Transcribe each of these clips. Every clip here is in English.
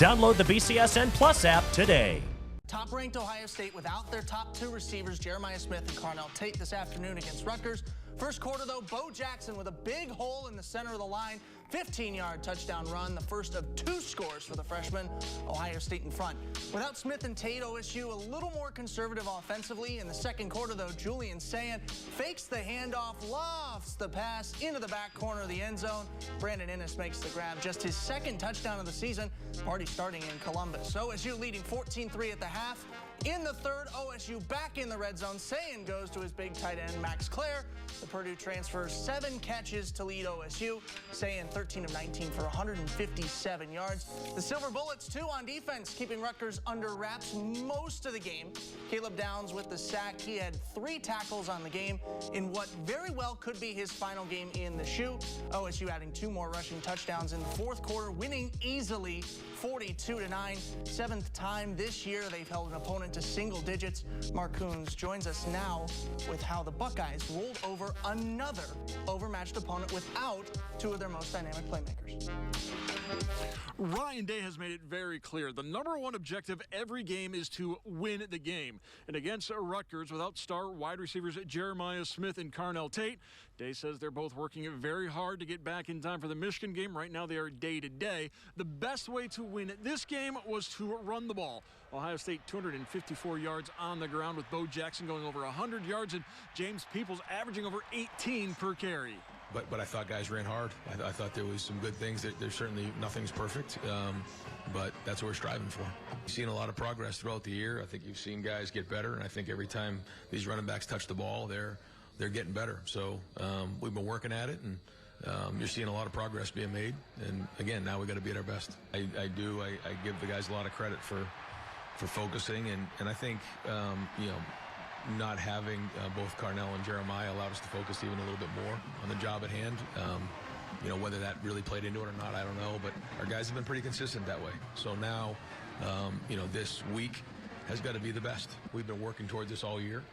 Download the BCSN Plus app today. Top-ranked Ohio State without their top two receivers, Jeremiah Smith and Carnell Tate, this afternoon against Rutgers. First quarter, though, Bo Jackson with a big hole in the center of the line. 15-yard touchdown run, the first of two scores for the freshman. Ohio State in front. Without Smith and Tate, OSU a little more conservative offensively. In the second quarter, though, Julian Sayin fakes the handoff, lofts the pass into the back corner of the end zone. Brandon Innes makes the grab. Just his second touchdown of the season. Party starting in Columbus. OSU leading 14-3 at the half. In the third, OSU back in the red zone. Sayin goes to his big tight end, Max Clare. The Purdue transfer, 7 catches to lead OSU. Sayin 13 of 19 for 157 yards. The Silver Bullets, 2 on defense, keeping Rutgers under wraps most of the game. Caleb Downs with the sack. He had 3 tackles on the game in what very well could be his final game in the shoe. OSU adding 2 more rushing touchdowns in the fourth quarter, winning easily 42-9. 7th time this year they've held an opponent to single digits. Mark Coons joins us now with how the Buckeyes rolled over another overmatched opponent without 2 of their most dynamic playmakers. Ryan Day has made it very clear. The number one objective every game is to win the game. And against Rutgers, without star wide receivers Jeremiah Smith and Carnell Tate, Day says they're both working very hard to get back in time for the Michigan game. Right now they are day-to-day. The best way to win this game was to run the ball. Ohio State 254 yards on the ground, with Bo Jackson going over 100 yards and James Peoples averaging over 18 per carry. But I thought guys ran hard. I thought there was some good things. There's certainly nothing's perfect, but that's what we're striving for. You've seen a lot of progress throughout the year. I think you've seen guys get better, and I think every time these running backs touch the ball, they're getting better. So we've been working at it, and you're seeing a lot of progress being made. And again, now we got to be at our best. I give the guys a lot of credit for focusing, and I think not having both Carnell and Jeremiah allowed us to focus even a little bit more on the job at hand. Whether that really played into it or not, I don't know, but our guys have been pretty consistent that way. So now, this week has got to be the best. We've been working towards this all year,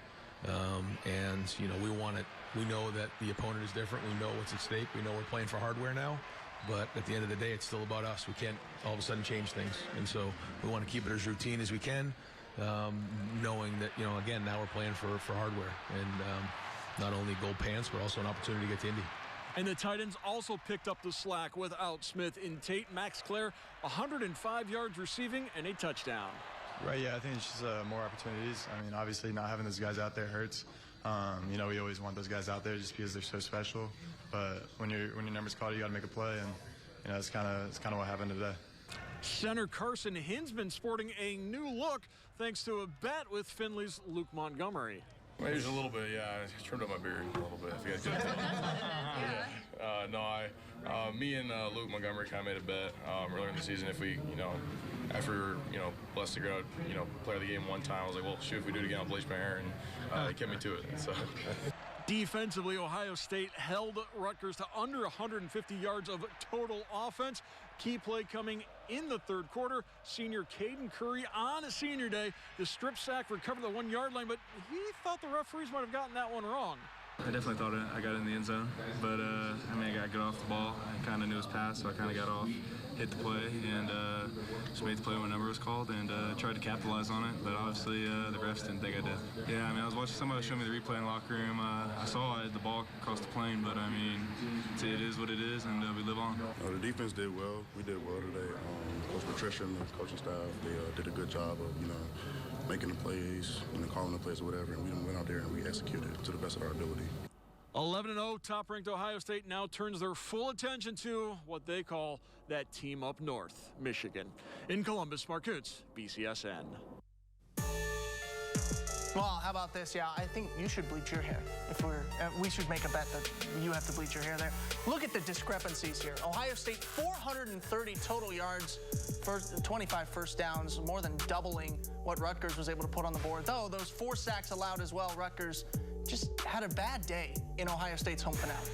and we want it. We know that the opponent is different. We know what's at stake. We know we're playing for hardware now, but at the end of the day, it's still about us. We can't all of a sudden change things, and so we want to keep it as routine as we can. Knowing that, again, now we're playing for hardware, and not only gold pants, but also an opportunity to get to Indy. And the Titans also picked up the slack without Smith and Tate. Max Clare, 105 yards receiving and a touchdown. Right, yeah, I think it's just more opportunities. I mean, obviously not having those guys out there hurts. We always want those guys out there just because they're so special. But when your number's called, you got to make a play, and it's kind of what happened today. Center Carson Hinsman sporting a new look thanks to a bet with Findlay's Luke Montgomery. Maybe just a little bit, yeah. I trimmed up my beard a little bit, if you guys can tell. Me and Luke Montgomery kind of made a bet earlier in the season. If we, after we were, blessed to go out, player of the game one time, I was like, well, shoot, if we do it again, I'll bleach my hair, and they kept me to it. So. Defensively, Ohio State held Rutgers to under 150 yards of total offense. Key play coming in the third quarter. Senior Caden Curry on senior day. The strip sack recovered the 1-yard line, but he thought the referees might have gotten that one wrong. I definitely thought I got it in the end zone, but I got to get off the ball. I kind of knew it was passed, so I kind of got off, hit the play, and just made the play when number was called, and tried to capitalize on it, but obviously the refs didn't think I did. Yeah, I was watching somebody show me the replay in the locker room. I saw it, the ball crossed the plane, but it is what it is, and we live on. The defense did well. We did well today. Coach Patricia and the coaching staff, they did a good job of, making the plays, calling the plays or whatever, and we went out there and we executed to the best of our ability. 11-0, top-ranked Ohio State now turns their full attention to what they call that team up north, Michigan. In Columbus, Mark Kuntz, BCSN. Well, how about this? Yeah, I think you should bleach your hair. We should make a bet that you have to bleach your hair there. Look at the discrepancies here. Ohio State, 430 total yards, 25 first downs, more than doubling what Rutgers was able to put on the board. Though those 4 sacks allowed as well, Rutgers just had a bad day in Ohio State's home finale.